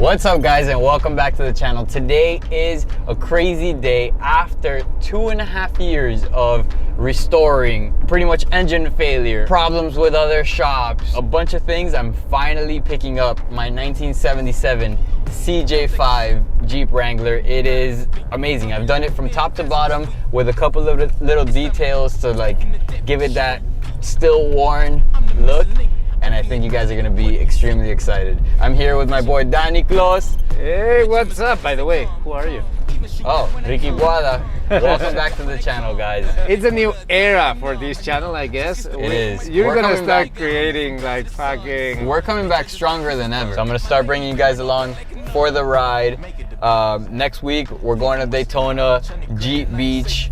What's up guys, and welcome back to the channel. Today is a crazy day after 2.5 years of restoring, pretty much engine failure, problems with other shops, a bunch of things. I'm finally picking up my 1977 CJ5 Jeep Wrangler. It is amazing. I've done it from top to bottom with a couple of little details to like give it that still worn look. And I think you guys are gonna be extremely excited. I'm here with my boy Danny Close. Hey, what's up? By the way, who are you? Oh, Ricky Guada. Welcome back to the channel, guys. It's a new era for this channel, I guess. It is. You're gonna start creating like fucking... We're coming back stronger than ever. So I'm gonna start bringing you guys along for the ride. Next week, we're going to Daytona, Jeep Beach.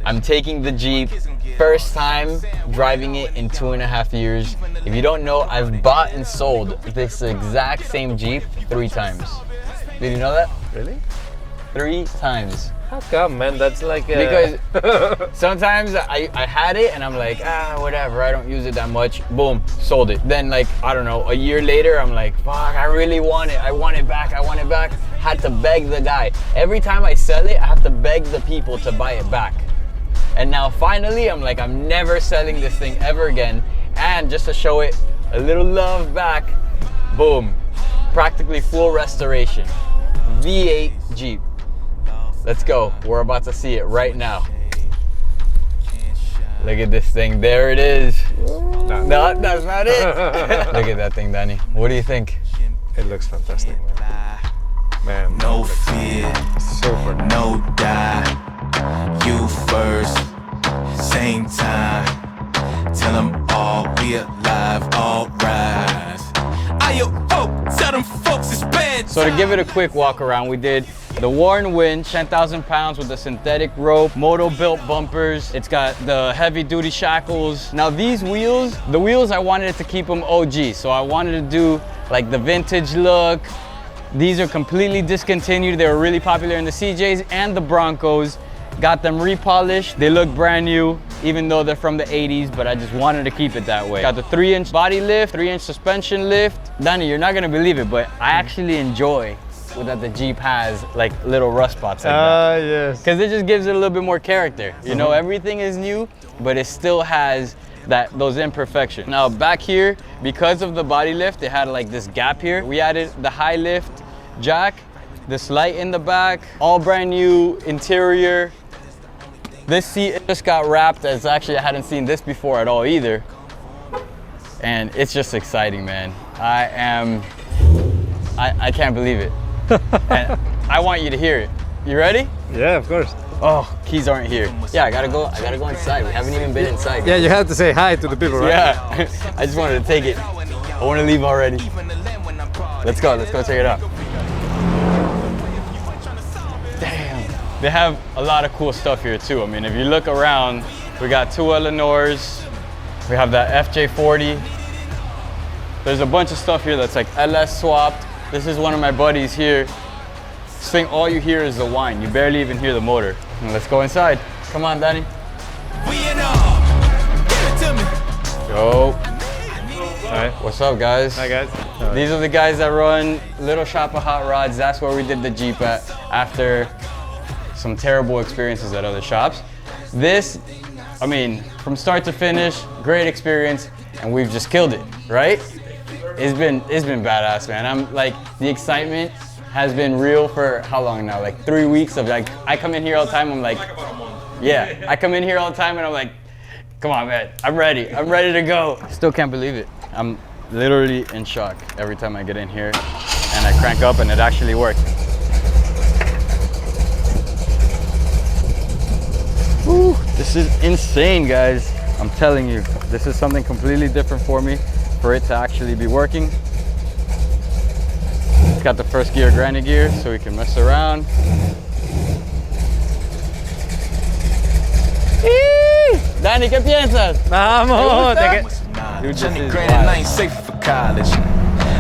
I'm taking the Jeep. First time driving it in 2.5 years. If you don't know, I've bought and sold this exact same Jeep 3 times. Did you know that? Really? 3 times. How come, man? That's like a... Because sometimes I had it and I'm like, whatever, I don't use it that much. Boom, sold it. Then like, I don't know, a year later, I'm like, fuck, I really want it. I want it back, I want it back. Had to beg the guy. Every time I sell it, I have to beg the people to buy it back. And now finally, I'm like, I'm never selling this thing ever again. And just to show it a little love back, boom, practically full restoration. V8 Jeep. Let's go. We're about to see it right now. Look at this thing. There it is. No, that's not it. Look at that thing, Danny. What do you think? It looks fantastic, man. No fear, Super. no die. You first, same time. Tell them all we alive, all rise. Tell them folks it's bad. So to give it a quick walk around, we did the worn winch, 10,000 pounds with the synthetic rope, moto built bumpers. It's got the heavy duty shackles. Now these wheels, the wheels I wanted to keep them OG. So I wanted to do like the vintage look. These are completely discontinued. They were really popular in the CJs and the Broncos. Got them repolished. They look brand new, even though they're from the 80s, but I just wanted to keep it that way. Got the 3-inch body lift, 3-inch suspension lift. Danny, you're not gonna believe it, but I actually enjoy that the Jeep has like little rust spots like that. Yes. Because it just gives it a little bit more character. You know, everything is new, but it still has those imperfections. Now back here, because of the body lift, it had like this gap here. We added the high lift jack, this light in the back, all brand new interior. This seat just got wrapped. As actually, I hadn't seen this before at all either. And it's just exciting, man. I can't believe it. And I want you to hear it. You ready? Yeah, of course. Oh, keys aren't here. Yeah, I gotta go inside. We haven't even been inside. Yeah, you have to say hi to the people, right? Yeah, I just wanted to take it. I want to leave already. Let's go check it out. Damn. They have a lot of cool stuff here too. I mean, if you look around, we got 2 Eleanors. We have that FJ40. There's a bunch of stuff here that's like LS swapped. This is one of my buddies here. This thing, all you hear is the whine. You barely even hear the motor. Let's go inside. Come on, Danny. Go. All right. What's up, guys? Hi, guys. These are the guys that run Little Shop of Hot Rods. That's where we did the Jeep at after some terrible experiences at other shops. This, I mean, from start to finish, great experience, and we've just killed it, right? It's been badass, man. I'm like, the excitement has been real for how long now? Like 3 weeks of like, I come in here all the time, I'm like yeah, I come in here all the time and I'm like, come on, man, I'm ready to go. Still can't believe it. I'm literally in shock every time I get in here and I crank up and it actually works. Woo, this is insane, guys. I'm telling you, this is something completely different for me, for it to actually be working. It's got the first gear, granny gear, so we can mess around. Danny, ¿qué piensas? Vamos! Dude, this is Granted, I ain't safe for college.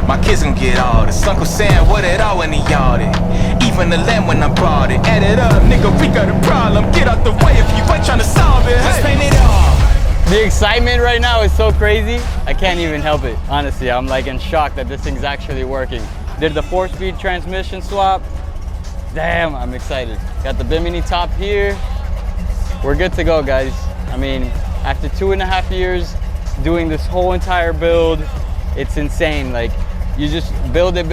My kids gon' get all this. Uncle Sam, what it all when he yard it. Even the lamb when I brought it. Add it up, nigga, we got a problem. Get out the way if you ain't tryna solve it. Let's paint it all. The excitement right now is so crazy. I can't even help it. Honestly, I'm like in shock that this thing's actually working. Did the 4-speed transmission swap. Damn, I'm excited. Got the Bimini top here. We're good to go, guys. I mean, after 2.5 years doing this whole entire build, it's insane. Like, you just build it.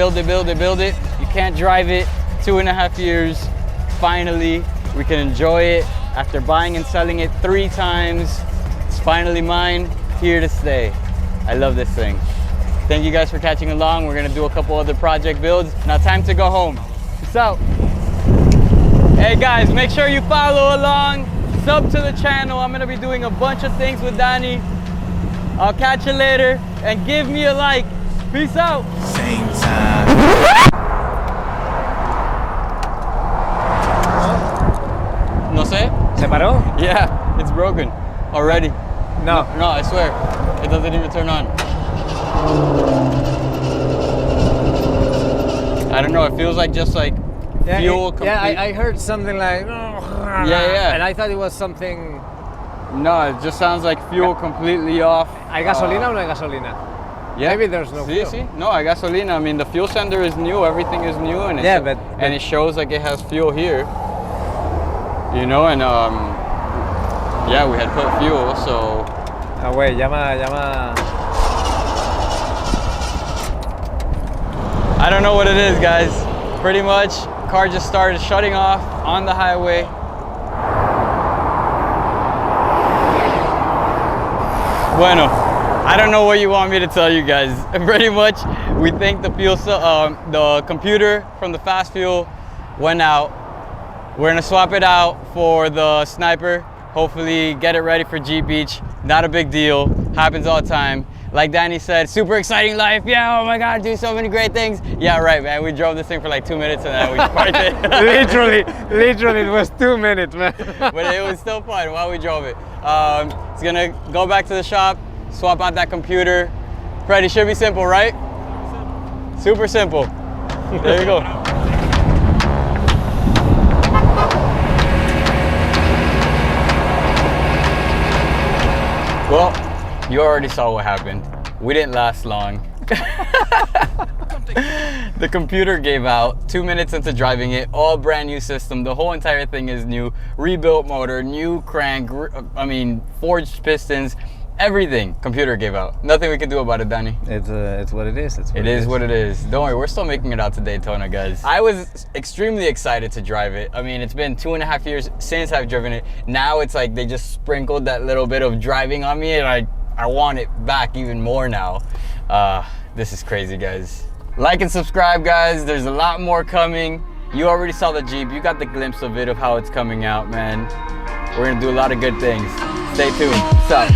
You can't drive it. 2.5 years. Finally, we can enjoy it after buying and selling it 3 times. It's finally mine, here to stay. I love this thing. Thank you guys for catching along. We're gonna do a couple other project builds. Now time to go home. Peace out. Hey guys, make sure you follow along. Sub to the channel. I'm gonna be doing a bunch of things with Danny. I'll catch you later, and give me a like. Peace out. Same time. No sé? ¿Se paró? Yeah, it's broken already. No. No, I swear. It doesn't even turn on. I don't know, it feels like just like fuel. Yeah, I heard something like. Yeah. And I thought it was something. No, it just sounds like fuel completely off. ¿Hay gasolina o no hay gasolina? Yeah. Maybe there's no fuel. See? No, hay gasolina. I mean, the fuel sender is new, everything is new, and Yeah, and it shows like it has fuel here. You know, and yeah, we had put fuel, so. Ah, güey, llama. I don't know what it is, guys. Pretty much, car just started shutting off on the highway. Bueno, I don't know what you want me to tell you guys. Pretty much, we think the fuel cell, the computer from the fast fuel went out. We're gonna swap it out for the sniper. Hopefully get it ready for Jeep Beach. Not a big deal, happens all the time. Like Danny said, super exciting life. Yeah, oh my God, do so many great things. Yeah, right, man. We drove this thing for like 2 minutes and then we parked it. literally, it was 2 minutes, man. But it was still fun while we drove it. It's gonna go back to the shop, swap out that computer. Freddie, should be simple, right? Super simple. There you go. Well, you already saw what happened. We didn't last long. The computer gave out 2 minutes into driving it, all brand new system. The whole entire thing is new. Rebuilt motor, new crank, forged pistons, everything. Computer gave out. Nothing we can do about it, Danny. It's what it is. It is what it is. Don't worry, we're still making it out to Daytona, guys. I was extremely excited to drive it. I mean, it's been 2.5 years since I've driven it. Now it's like they just sprinkled that little bit of driving on me, and I want it back even more now. This is crazy, guys. Like and subscribe, guys. There's a lot more coming. You already saw the Jeep. You got the glimpse of it, of how it's coming out, man. We're gonna do a lot of good things. Stay tuned. Peace out.